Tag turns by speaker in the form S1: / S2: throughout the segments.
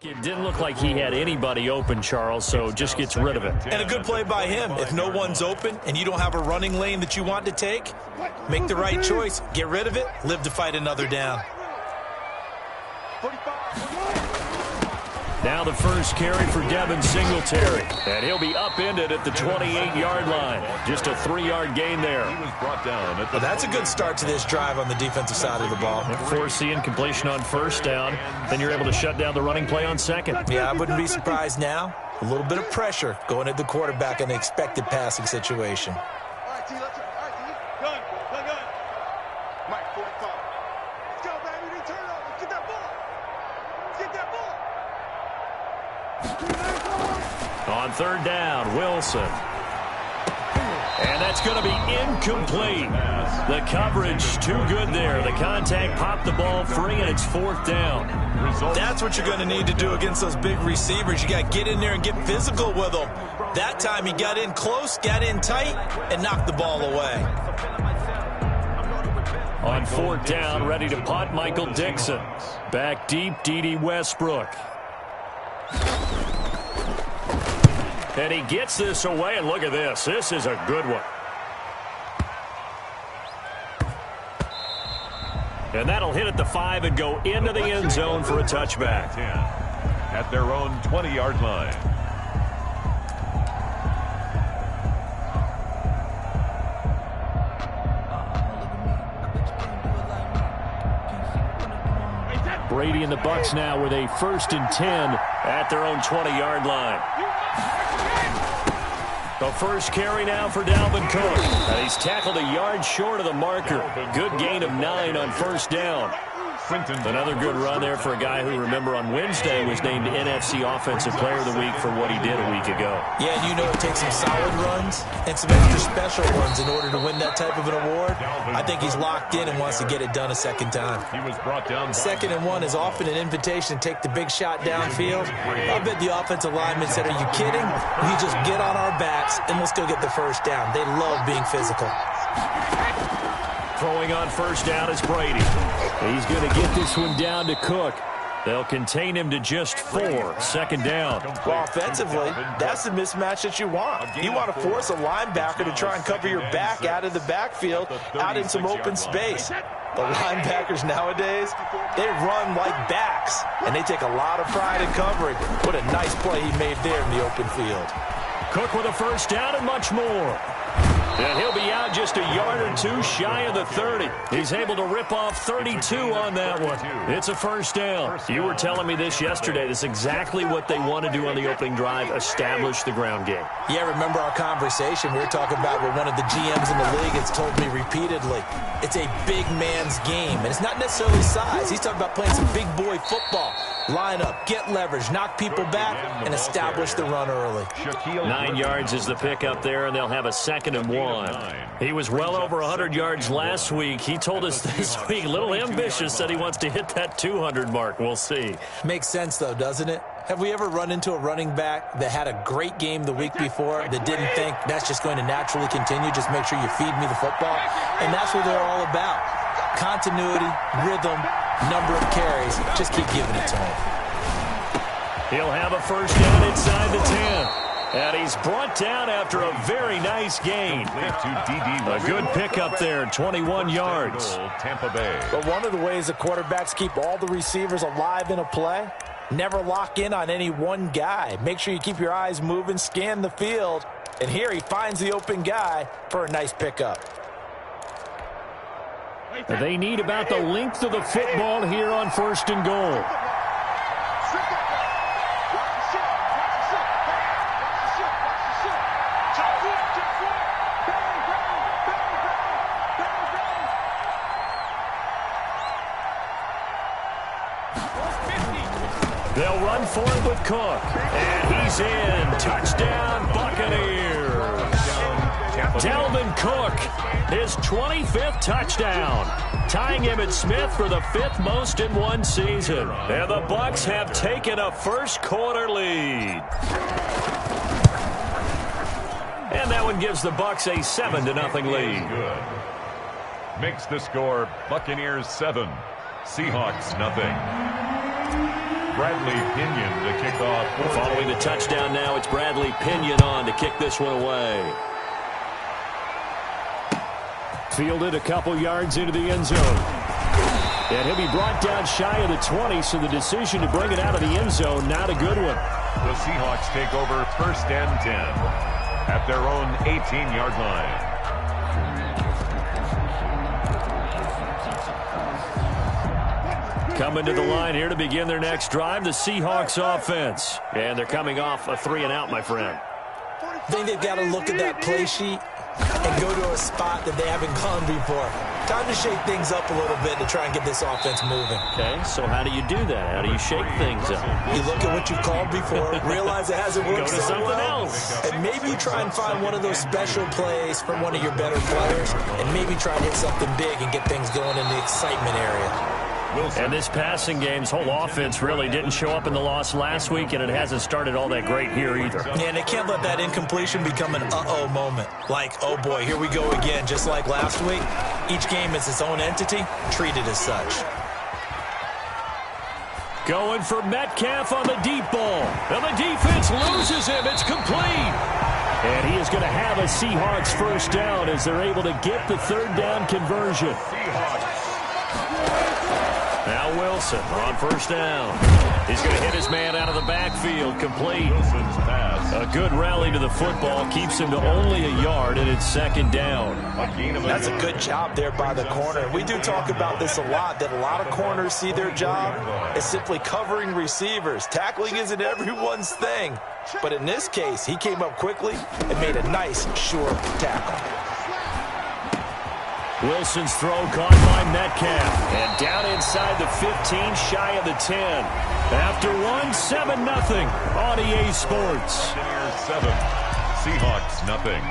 S1: It didn't look like he had anybody open, Charles, so just gets rid of it.
S2: And a good play by him. If no one's open and you don't have a running lane that you want to take, make the right choice. Get rid of it. Live to fight another down.
S1: Now the first carry for Devin Singletary. And he'll be upended at the 28-yard line. Just a 3-yard gain there.
S3: He was brought down at the
S2: That's a good start to this drive on the defensive side of the ball.
S1: Force the incompletion on first down. Then you're able to shut down the running play on second.
S2: Yeah, I wouldn't be surprised now. A little bit of pressure going at the quarterback in an expected passing situation.
S1: On third down, Wilson. And that's going to be incomplete. The coverage too good there. The contact popped the ball free, and it's fourth down.
S2: That's what you're going to need to do against those big receivers. You got to get in there and get physical with them. That time he got in close, got in tight, and knocked the ball away.
S1: On fourth down, ready to punt, Michael Dixon. Back deep, D.D. Westbrook. And he gets this away, and look at this. This is a good one. And that'll hit at the 5 and go into the end zone for a touchback.
S3: at their own 20-yard line.
S1: Brady and the Bucs now with a 1st and 10 at their own 20-yard line. The first carry now for Dalvin Cook. And he's tackled a yard short of the marker. Good gain of 9 on 1st down. Another good run there for a guy who, remember, on Wednesday was named NFC Offensive Player of the Week for what he did a week ago.
S2: Yeah, and you know it takes some solid runs and some extra special ones in order to win that type of an award. I think he's locked in and wants to get it done a second time.
S3: He was brought down.
S2: 2nd and 1 is often an invitation to take the big shot downfield. I bet the offensive linemen said, are you kidding? You just get on our backs and let's go get the first down. They love being physical.
S1: Throwing on 1st down is Brady. He's going to get this one down to Cook. They'll contain him to just 4. 2nd down.
S2: Well, offensively, that's the mismatch that you want. You want to force a linebacker to try and cover your back out of the backfield, out in some open space. The linebackers nowadays, they run like backs, and they take a lot of pride in covering. What a nice play he made there in the open field.
S1: Cook with a 1st down and much more. And he'll be out just a yard or 2 shy of the 30. He's able to rip off 32 on that one. It's a 1st down. You were telling me this yesterday. This is exactly what they want to do on the opening drive, establish the ground game.
S2: Yeah, remember our conversation? We were talking about what one of the GMs in the league has told me repeatedly. It's a big man's game, and it's not necessarily size. He's talking about playing some big boy football. Line up, get leverage, knock people back, and establish the run early.
S1: 9 yards is the pickup there, and they'll have a 2nd and 1. He was well over 100 yards last week. He told us this week, a little ambitious, said he wants to hit that 200 mark. We'll see.
S2: Makes sense, though, doesn't it? Have we ever run into a running back that had a great game the week before that didn't think that's just going to naturally continue? Just make sure you feed me the football. And that's what they're all about. Continuity, rhythm, number of carries. Just keep giving it to him.
S1: He'll have a 1st down inside the 10. And he's brought down after a very nice gain. A good pickup there, 21 yards.
S3: Tampa Bay.
S2: But one of the ways the quarterbacks keep all the receivers alive in a play, never lock in on any one guy. Make sure you keep your eyes moving, scan the field. And here he finds the open guy for a nice pickup.
S1: They need about the length of the football here on 1st and goal. They'll run for it with Cook. And he's in. Touchdown, Buccaneers. Dalvin Cook, his 25th touchdown, tying Emmitt Smith for the 5th most in one season. And the Bucs have taken a first-quarter lead. And that one gives the Bucs a 7-0 lead.
S3: Good. Makes the score Buccaneers 7, Seahawks 0. Bradley Pinion to kick off.
S1: Following the touchdown now, it's Bradley Pinion on to kick this one away. Fielded a couple yards into the end zone. And he'll be brought down shy of the 20, so the decision to bring it out of the end zone, not a good one.
S3: The Seahawks take over 1st and 10 at their own 18-yard line.
S1: Coming to the line here to begin their next drive, the Seahawks offense. And they're coming off a 3-and-out, my friend.
S2: I think they've got to look at that play sheet and go to a spot that they haven't gone before. Time to shake things up a little bit to try and get this offense moving.
S1: Okay, so how do you do that? How do you shake things up?
S2: You look at what you've called before, realize it hasn't worked
S1: Go to
S2: so
S1: something
S2: well,
S1: else.
S2: and maybe you try and find one of those special plays from one of your better players, and maybe try and hit something big and get things going in the excitement area.
S1: And this passing game's whole offense really didn't show up in the loss last week, and it hasn't started all that great here either.
S2: Yeah, and they can't let that incompletion become an uh-oh moment. Like, oh boy, here we go again, just like last week. Each game is its own entity, treated as such.
S1: Going for Metcalf on the deep ball. And the defense loses him. It's complete. And he is going to have a Seahawks first down as they're able to get the third down conversion. Now Wilson on first down. He's going to hit his man out of the backfield, complete.
S3: Wilson's pass.
S1: A good rally to the football keeps him to only a yard, and it's second down.
S2: That's a good job there by the corner. We do talk about this a lot, that a lot of corners see their job as simply covering receivers. Tackling isn't everyone's thing. But in this case, he came up quickly and made a nice, sure tackle.
S1: Wilson's throw caught by Metcalf. And down inside the 15, shy of the 10. After one, 7-0 on EA Sports.
S3: 7, Seahawks nothing.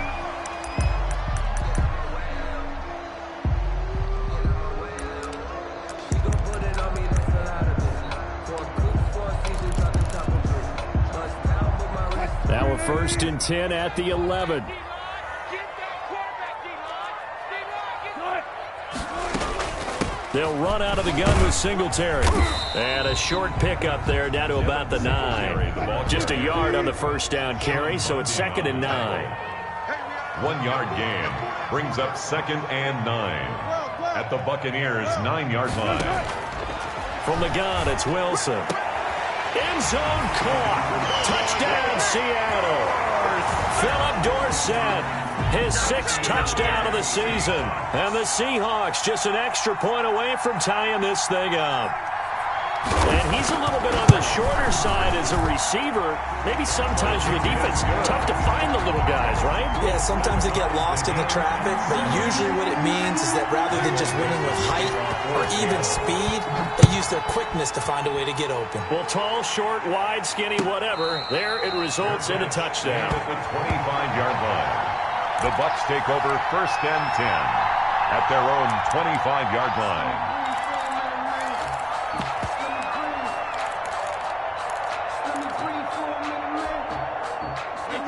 S1: Now a 1st and 10 at the 11. They'll run out of the gun with Singletary. And a short pickup there down to about the 9. Just a yard on the first down carry, so it's 2nd and 9.
S3: 1 yard gain brings up 2nd and 9 at the Buccaneers' 9-yard line.
S1: From the gun, it's Wilson. End zone caught. Touchdown, Seattle. Philip Dorsett, his 6th touchdown of the season. And the Seahawks just an extra point away from tying this thing up. And he's a little bit on the shorter side as a receiver. Maybe sometimes for the defense, tough to find the little guys, right?
S2: Yeah, sometimes they get lost in the traffic, but usually what it means is that rather than just winning with height or even speed, they use their quickness to find a way to get open.
S1: Well, tall, short, wide, skinny, whatever, there it results in a touchdown.
S3: At the 25-yard line, the Bucs take over 1st and 10 at their own 25-yard line.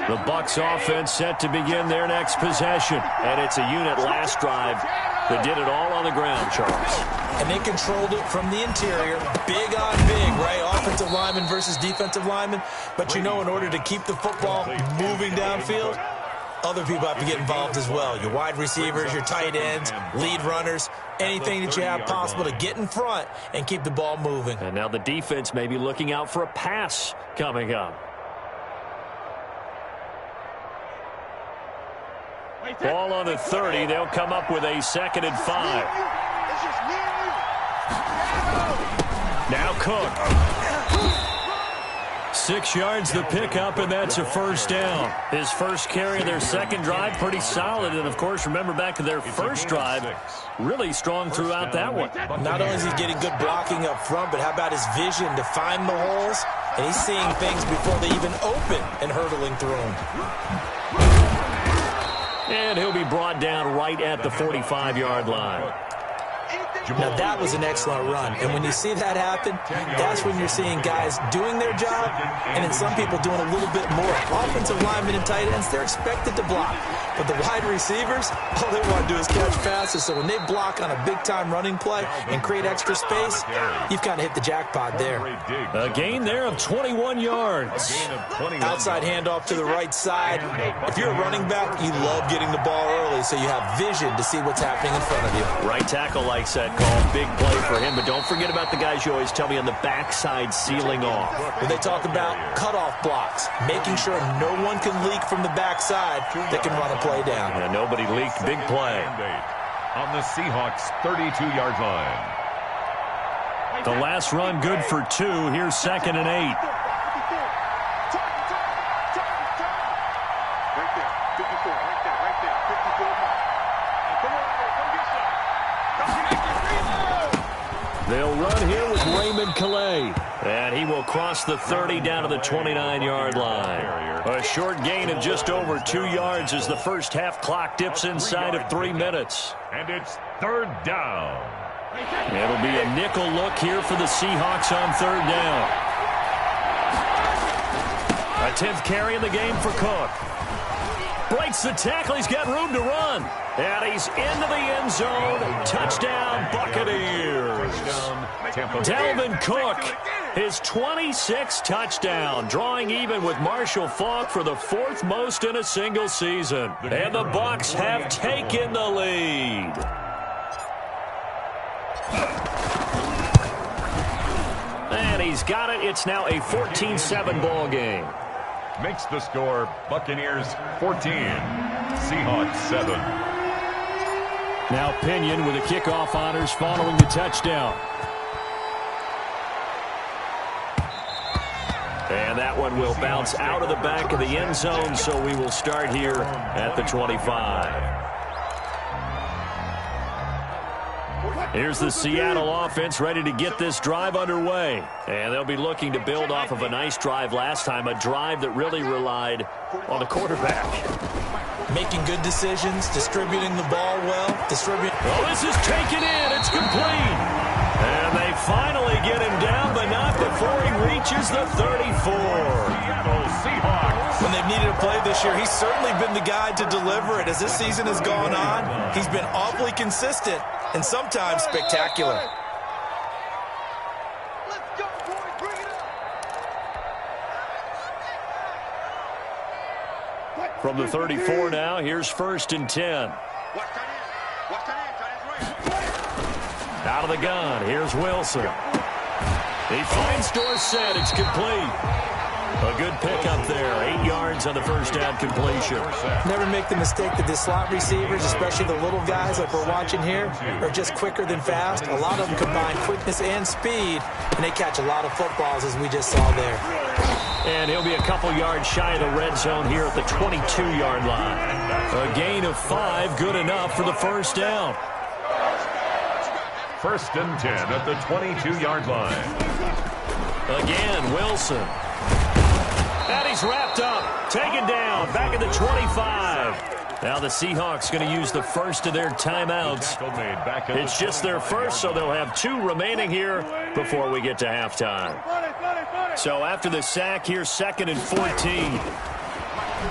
S1: The Bucs offense set to begin their next possession. And it's a unit last drive that did it all on the ground, Charles.
S2: And they controlled it from the interior. Big on big, right? Offensive lineman versus defensive lineman. But you know, in order to keep the football moving downfield, other people have to get involved as well. Your wide receivers, your tight ends, lead runners, anything that you have possible to get in front and keep the ball moving.
S1: And now the defense may be looking out for a pass coming up. Ball on the 30. They'll come up with a 2nd and 5. Now Cook. 6 yards the pickup, and that's a first down. His first carry of their second drive, pretty solid. And, of course, remember back to their first drive, really strong throughout that one.
S2: Not only is he getting good blocking up front, but how about his vision to find the holes? And he's seeing things before they even open and hurtling through them.
S1: And he'll be brought down right at the 45-yard line.
S2: Now, that was an excellent run. And when you see that happen, that's when you're seeing guys doing their job and then some people doing a little bit more. Offensive linemen and tight ends, they're expected to block. But the wide receivers, all they want to do is catch passes. So when they block on a big-time running play and create extra space, you've kind of hit the jackpot there.
S1: A gain there of 21 yards.
S2: Outside handoff to the right side. If you're a running back, you love getting the ball early so you have vision to see what's happening in front of you.
S1: Right tackle likes that call. Big play for him. But don't forget about the guys you always tell me on the backside sealing off.
S2: When they talk about cutoff blocks, making sure no one can leak from the backside that can run a play down.
S1: Yeah, nobody leaked. Big play.
S3: On the Seahawks' 32-yard line.
S1: The last run good for 2. Here's 2nd and 8. They'll run here with Raymond Calais. And he will cross the 30 down to the 29-yard line. A short gain of just over 2 yards as the first half clock dips inside of 3 minutes.
S3: And it's 3rd down.
S1: It'll be a nickel look here for the Seahawks on 3rd down. A 10th carry in the game for Cook. Breaks the tackle. He's got room to run. And he's into the end zone. Touchdown, Buccaneers. Dalvin Cook, his 26th touchdown, drawing even with Marshall Faulk for the 4th most in a single season. And the Bucs have taken the lead. And he's got it. It's now a 14-7 ball game.
S3: Makes the score Buccaneers 14, Seahawks 7.
S1: Now Pinion with the kickoff honors following the touchdown. And that one will bounce out of the back of the end zone, so we will start here at the 25. Here's the Seattle offense ready to get this drive underway. And they'll be looking to build off of a nice drive last time, a drive that really relied on the quarterback.
S2: Making good decisions, distributing the ball well.
S1: Oh, this is taken in. It's complete. And they finally get him down, but not before he reaches the 34.
S2: When they've needed a play this year, he's certainly been the guy to deliver it. As this season has gone on, he's been awfully consistent and sometimes spectacular.
S4: Let's go, boys. Bring it up.
S1: From the 34 now, here's 1st and 10. Out of the gun, here's Wilson. He finds Dorsett. It's complete. A good pickup there. 8 yards on the first down completion.
S2: Never make the mistake that the slot receivers, especially the little guys like we're watching here, are just quicker than fast. A lot of them combine quickness and speed, and they catch a lot of footballs, as we just saw there.
S1: And he'll be a couple yards shy of the red zone here at the 22-yard line. A gain of 5, good enough for the first down.
S3: 1st and 10 at the 22-yard line.
S1: Again, Wilson. And he's wrapped up, taken down, back at the 25. Now the Seahawks going to use the first of their timeouts. It's just their first, so they'll have 2 remaining here before we get to halftime. So after the sack, here's 2nd and 14.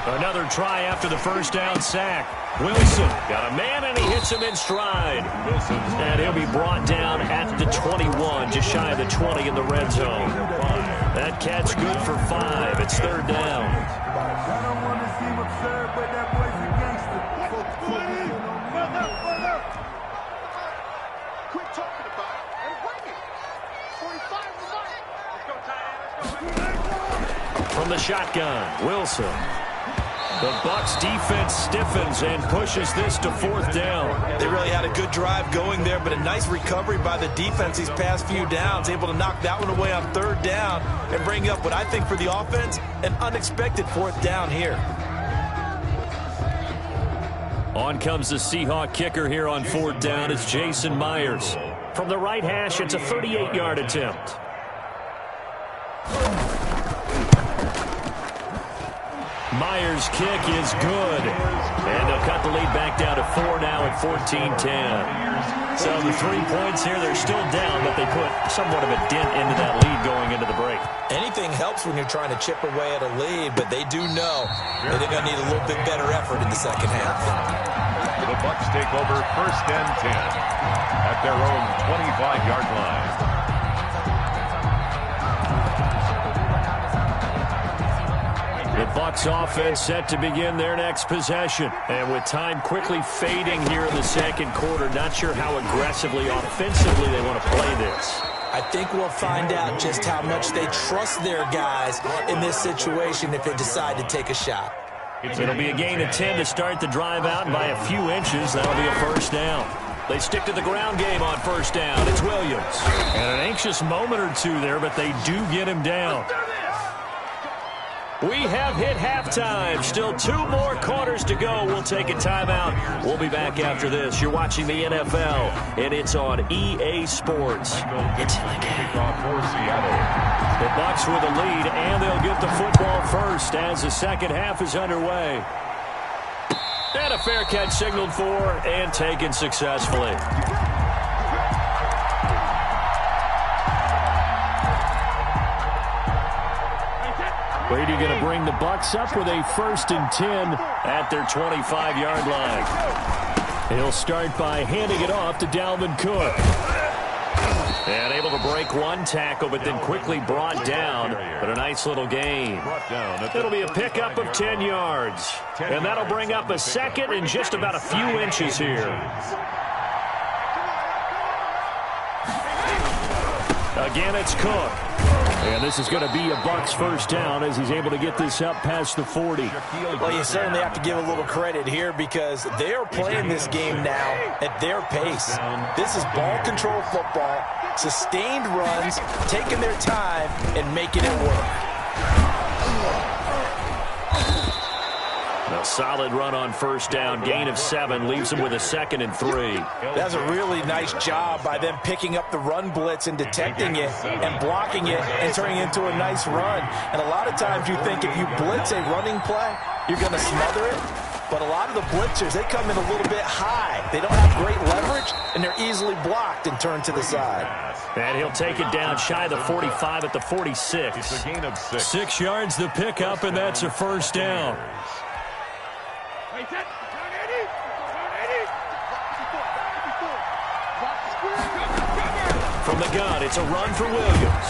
S1: Another try after the first down sack. Wilson got a man, and he hits him in stride. And he'll be brought down at the 21, just shy of the 20 in the red zone. That catch good for 5. It's 3rd down.
S4: I don't want to seem absurd, but that boy's a gangster. Quit talking about it and bring it. 45 is mine. Let's go, tight end.
S1: From the shotgun, Wilson. The Bucs defense stiffens and pushes this to 4th down.
S2: They really had a good drive going there, but a nice recovery by the defense these past few downs, able to knock that one away on 3rd down and bring up what I think for the offense, an unexpected 4th down here.
S1: On comes the Seahawk kicker here on 4th down. It's Jason Myers. From the right hash, it's a 38-yard attempt. Myers' kick is good. And they'll cut the lead back down to 4 now at 14-10. So the 3 points here, they're still down, but they put somewhat of a dent into that lead going into the break.
S2: Anything helps when you're trying to chip away at a lead, but they do know they're going to need a little bit better effort in the second half.
S3: The Bucs take over 1st and 10 at their own 25-yard line.
S1: The Bucs offense set to begin their next possession. And with time quickly fading here in the second quarter, not sure how aggressively, offensively they want to play this.
S2: I think we'll find out just how much they trust their guys in this situation if they decide to take a shot.
S1: It'll be a gain of 10 to start the drive out, and by a few inches, that'll be a first down. They stick to the ground game on first down. It's Williams. And an anxious moment or two there, but they do get him down. We have hit halftime. Still 2 more quarters to go. We'll take a timeout. We'll be back after this. You're watching the NFL, and it's on EA Sports. It's the game. The Bucs with a lead, and they'll get the football first as the second half is underway. And a fair catch signaled for and taken successfully. Brady going to bring the Bucs up with a 1st and 10 at their 25-yard line. He'll start by handing it off to Dalvin Cook. And able to break one tackle, but then quickly brought down. But a nice little gain. It'll be a pickup of 10 yards. And that'll bring up a second and just about a few inches here. Again, it's Cook. And this is going to be a Bucs first down as he's able to get this up past the 40.
S2: Well, you certainly have to give a little credit here because they are playing this game now at their pace. This is ball control football, sustained runs, taking their time and making it work.
S1: A solid run on first down. Gain of 7 leaves him with a 2nd and 3.
S2: That's a really nice job by them picking up the run blitz and detecting it and blocking it and turning it into a nice run. And a lot of times you think if you blitz a running play, you're going to smother it. But a lot of the blitzers, they come in a little bit high. They don't have great leverage, and they're easily blocked and turned to the side.
S1: And he'll take it down shy of the 45 at the 46.
S3: It's a gain of 6.
S1: 6 yards the pickup, and that's a first down. From the gun, it's a run for Williams.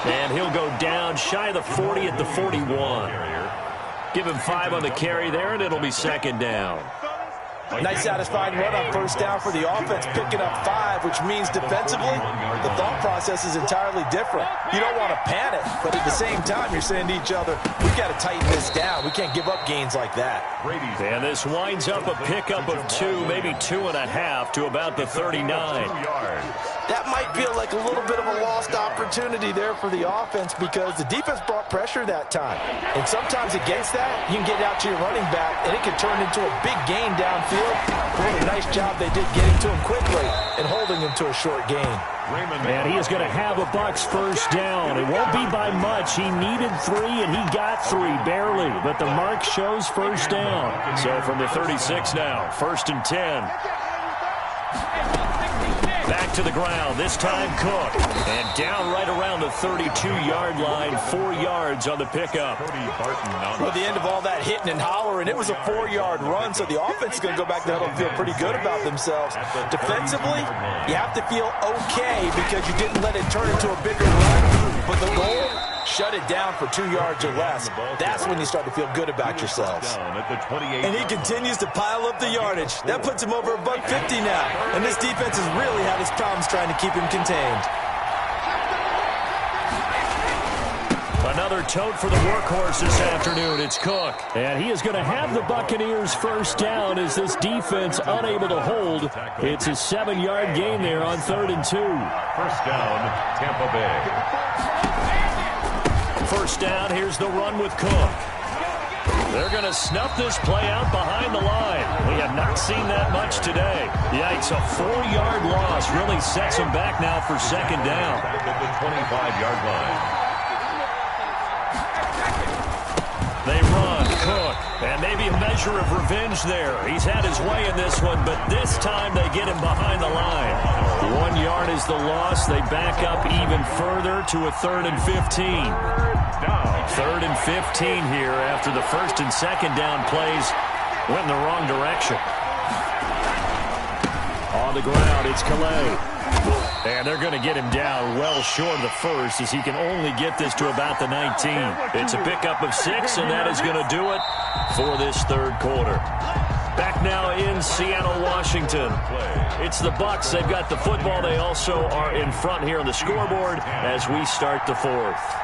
S1: And he'll go down shy of the 40 at the 41. Give him 5 on the carry there, and it'll be second down.
S2: Nice satisfying run on first down for the offense, picking up 5, which means defensively, the thought process is entirely different. You don't want to panic, but at the same time, you're saying to each other, we've got to tighten this down. We can't give up gains like that.
S1: And this winds up a pickup of 2, maybe 2.5 to about the 39.
S2: That might feel like a little bit of a lost opportunity there for the offense because the defense brought pressure that time. And sometimes against that, you can get out to your running back, and it can turn into a big gain downfield. What a nice job they did getting to him quickly and holding him to a short gain.
S1: And he is going to have a Bucs first down. It won't be by much. He needed 3, and he got 3, barely. But the mark shows first down. So from the 36 now, 1st and 10. Back to the ground, this time Cook. And down right around the 32-yard line, 4 yards on the pickup.
S2: Well, at the end of all that hitting and hollering, it was a 4-yard run, so the offense is going to go back there and feel pretty good about themselves. Defensively, you have to feel okay because you didn't let it turn into a bigger run. But the goal, shut it down for 2 yards or less. That's when you start to feel good about yourselves. And he continues to pile up the yardage. That puts him over $150 now. And this defense has really had its problems trying to keep him contained.
S1: Another tote for the workhorse this afternoon. It's Cook. And he is going to have the Buccaneers first down as this defense unable to hold. It's a 7-yard gain there on 3rd and 2.
S3: First down, Tampa Bay.
S1: First down, here's the run with Cook. They're going to snuff this play out behind the line. We have not seen that much today. Yikes, a 4-yard loss really sets them back now for second down.
S3: Back at the 25-yard line.
S1: They run, Cook, and maybe be a measure of revenge there. He's had his way in this one, but this time they get him behind the line. 1 yard is the loss. They back up even further to a 3rd and 15. 3rd and 15 here after the 1st and 2nd down plays went in the wrong direction. On the ground, it's Calais. And they're going to get him down well short of the 1st as he can only get this to about the 19. It's a pickup of 6, and that is going to do it for this 3rd quarter. Back now in Seattle, Washington. It's the Bucs. They've got the football. They also are in front here on the scoreboard as we start the 4th.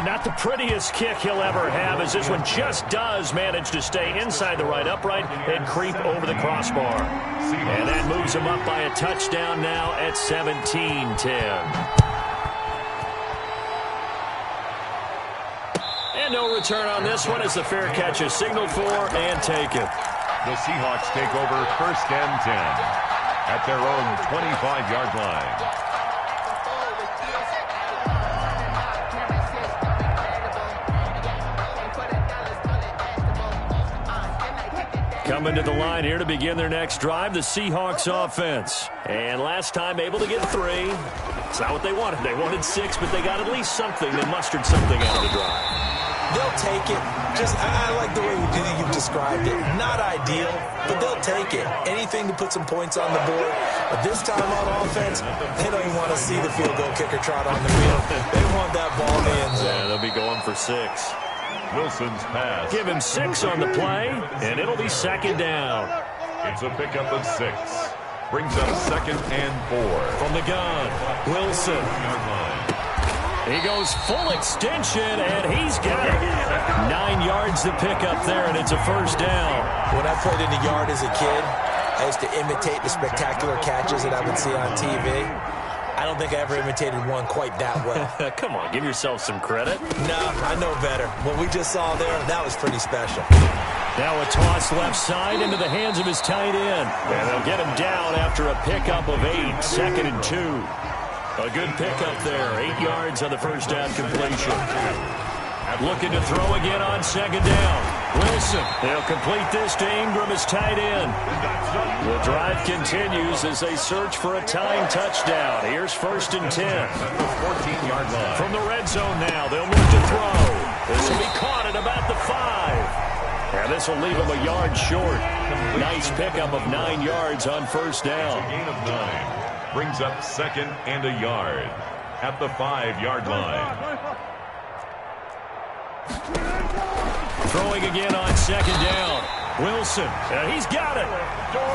S1: Not the prettiest kick he'll ever have, as this one just does manage to stay inside the right upright and creep over the crossbar. And that moves him up by a touchdown now at 17-10. And no return on this one as the fair catch is signaled for and taken.
S3: The Seahawks take over 1st and 10 at their own 25-yard line.
S1: Coming to the line here to begin their next drive, the Seahawks offense. And last time able to get 3. It's not what they wanted. They wanted 6, but they got at least something. They mustered something out of the drive.
S2: They'll take it. I like the way you've described it. Not ideal, but they'll take it. Anything to put some points on the board. But this time on offense, they don't even want to see the field goal kicker trot on the field. They want that ball in the end zone.
S1: Yeah, they'll be going for 6.
S3: Wilson's pass.
S1: Give him 6 on the play, and it'll be 2nd down.
S3: It's a pickup of 6. Brings up 2nd and 4.
S1: From the gun, Wilson. He goes full extension, and he's got it. 9 yards to pick up there, and it's a 1st down.
S2: When I played in the yard as a kid, I used to imitate the spectacular catches that I would see on TV. I don't think I ever imitated one quite that well.
S1: Come on, give yourself some credit.
S2: No, I know better. What we just saw there, that was pretty special.
S1: Now a toss left side into the hands of his tight end. And they'll get him down after a pickup of 8, 2nd and 2. A good pickup there, 8 yards on the 1st down completion. Looking to throw again on 2nd down. Wilson, they'll complete this to Ingram as tight end. The drive continues as they search for a tying touchdown. Here's 1st and 10.
S3: 14-yard line.
S1: From the red zone now, they'll move to throw. This will be caught at about the 5. And this will leave him a yard short. Nice pickup of 9 yards on 1st down.
S3: A gain of 9. Brings up 2nd and a yard at the 5-yard line.
S1: Throwing again on 2nd down. Wilson, he's got it.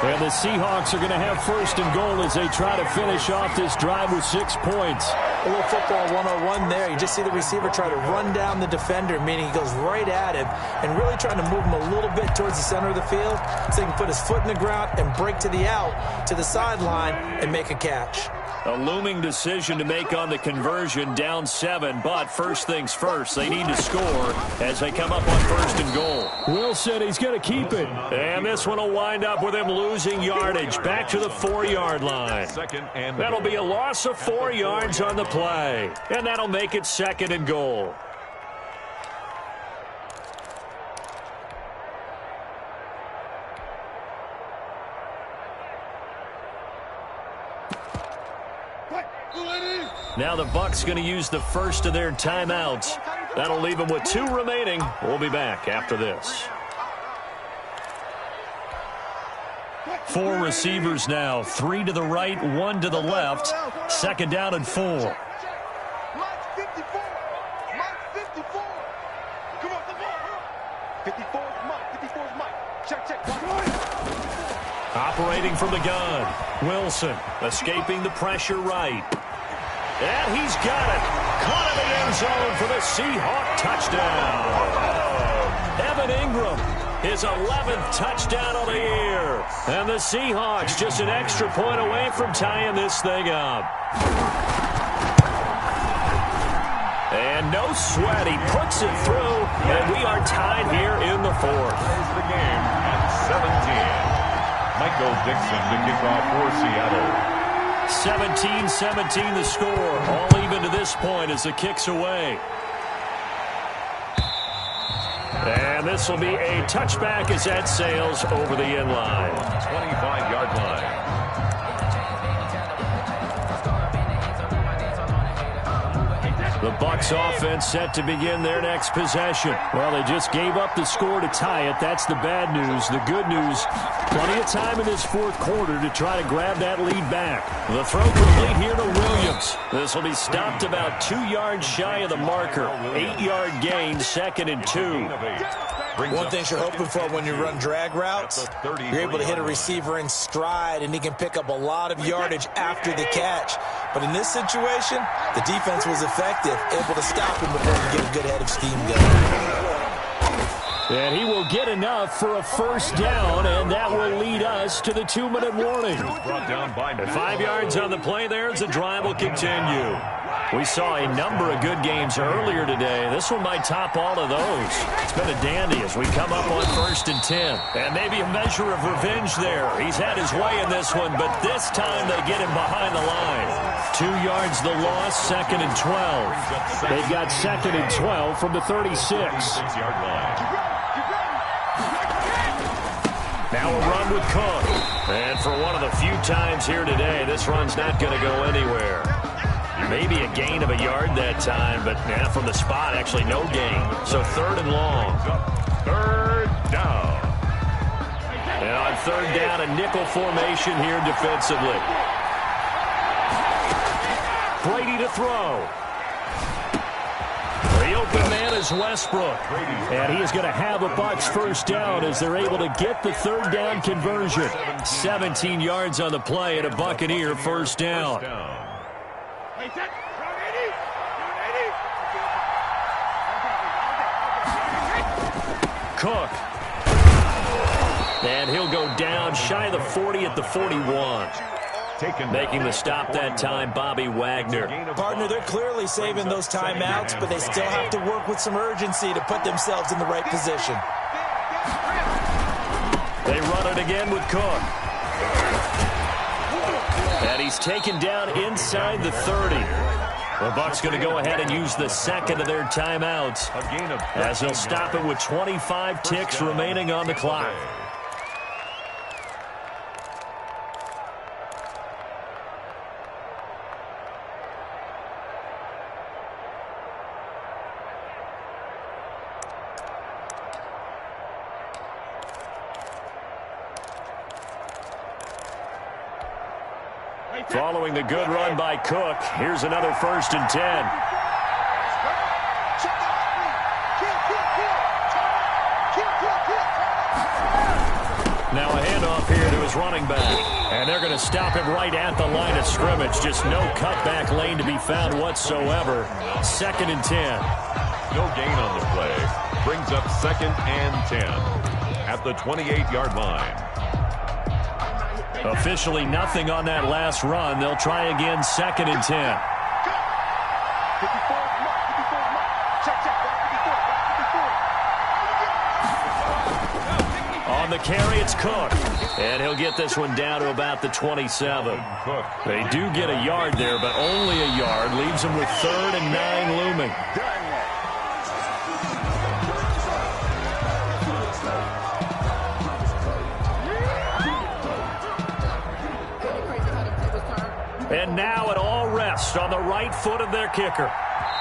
S1: And the Seahawks are going to have 1st and goal as they try to finish off this drive with 6 points.
S2: A little football 101 there. You just see the receiver try to run down the defender, meaning he goes right at him and really trying to move him a little bit towards the center of the field so he can put his foot in the ground and break to the out, to the sideline, and make a catch.
S1: A looming decision to make on the conversion, down 7, but first things first, they need to score as they come up on 1st and goal. Wilson, he's going to keep it. And this one will wind up with him losing yardage back to the 4-yard line. That'll be a loss of 4 yards on the play, and that'll make it 2nd and goal. Now the Bucs going to use the first of their timeouts. That'll leave them with 2 remaining. We'll be back after this. 4 receivers now, 3 to the right, 1 to the left. 2nd down and 4.
S4: Mike 54. Mike 54. Come on, 54 is Mike. 54 is Mike. Check.
S1: Operating from the gun. Wilson escaping the pressure right. And he's got it. Caught in the end zone for the Seahawk touchdown. Evan Ingram, his 11th touchdown of the year. And the Seahawks just an extra point away from tying this thing up. And no sweat. He puts it through, and we are tied here in the 4th.
S3: Plays the game at 17. Michael Dixon to kick off for Seattle.
S1: 17-17 the score. All even to this point as the kick's away. And this will be a touchback as that sails over the end line.
S3: 25-yard line.
S1: The Bucs offense set to begin their next possession. Well, they just gave up the score to tie it. That's the bad news. The good news, plenty of time in this fourth quarter to try to grab that lead back. The throw complete here to Williams. This will be stopped about 2 yards shy of the marker. 8-yard gain, 2nd and 2.
S2: One thing you're hoping for when you run drag routes, you're able to hit a receiver in stride, and he can pick up a lot of yardage after the catch. But in this situation, the defense was effective, able to stop him before he get a good head of steam going.
S1: And he will get enough for a first down, and that will lead us to the 2-minute warning. And 5 yards on the play there as the drive will continue. We saw a number of good games earlier today. This one might top all of those. It's been a dandy as we come up on 1st and 10. And maybe a measure of revenge there. He's had his way in this one, but this time they get him behind the line. 2 yards the loss, 2nd and 12. They've got 2nd and 12 from the 36.
S3: 6-yard line.
S1: Now a run with Cook. And for one of the few times here today, this run's not going to go anywhere. Maybe a gain of a yard that time, but from the spot, actually no gain. So 3rd and long.
S3: 3rd down.
S1: And on 3rd down, a nickel formation here defensively. Brady to throw. The open man is Westbrook. And he is going to have a Bucs first down as they're able to get the 3rd down conversion. 17 yards on the play and a Buccaneer first down. Cook. And he'll go down shy of the 40 at the 41. Making the stop that time, Bobby Wagner.
S2: Partner, they're clearly saving those timeouts, but they still have to work with some urgency to put themselves in the right position.
S1: They run it again with Cook. And he's taken down inside the 30. The Bucs going to go ahead and use the 2nd of their timeouts as they'll stop it with 25 ticks remaining on the clock. Following the good run by Cook, here's another 1st and 10. Now a handoff here to his running back. And they're going to stop him right at the line of scrimmage. Just no cutback lane to be found whatsoever. 2nd and 10.
S3: No gain on the play. Brings up 2nd and 10 at the 28-yard line.
S1: Officially nothing on that last run. They'll try again 2nd and 10. On the carry, it's Cook. And he'll get this one down to about the 27. They do get a yard there, but only a yard. Leaves them with 3rd and 9 looming. And now it all rests on the right foot of their kicker.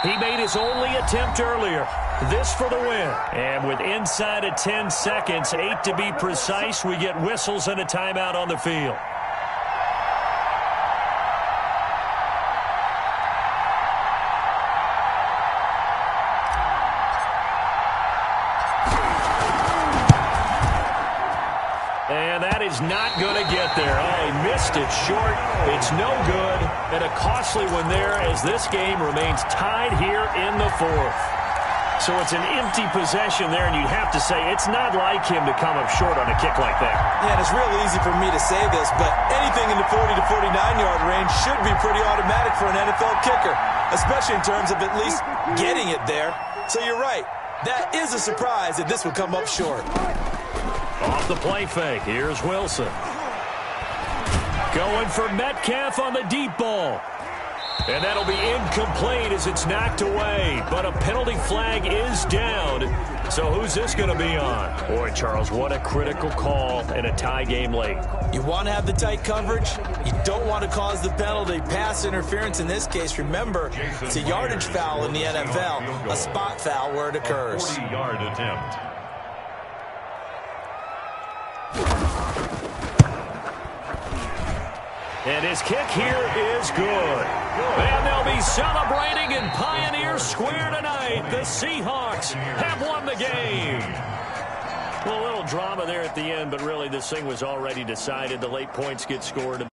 S1: He made his only attempt earlier. This for the win. And with inside of 10 seconds, 8 to be precise, we get whistles and a timeout on the field. And that is not going to get there. Oh, he missed it short. It's no good. And a costly one there as this game remains tied here in the 4th. So it's an empty possession there, and you'd have to say it's not like him to come up short on a kick like that.
S2: Yeah, and it's real easy for me to say this, but anything in the 40 to 49-yard range should be pretty automatic for an NFL kicker, especially in terms of at least getting it there. So you're right. That is a surprise that this would come up short.
S1: Off the play fake, here's Wilson. Going for Metcalf on the deep ball. And that'll be incomplete as it's knocked away. But a penalty flag is down. So who's this going to be on? Boy, Charles, what a critical call in a tie game late.
S2: You want to have the tight coverage. You don't want to cause the penalty. Pass interference in this case. Remember, it's a yardage foul in the NFL. A spot foul where it occurs.
S3: 40-yard attempt.
S1: And his kick here is good. And they'll be celebrating in Pioneer Square tonight. The Seahawks have won the game. Well, a little drama there at the end, but really this thing was already decided. The late points get scored.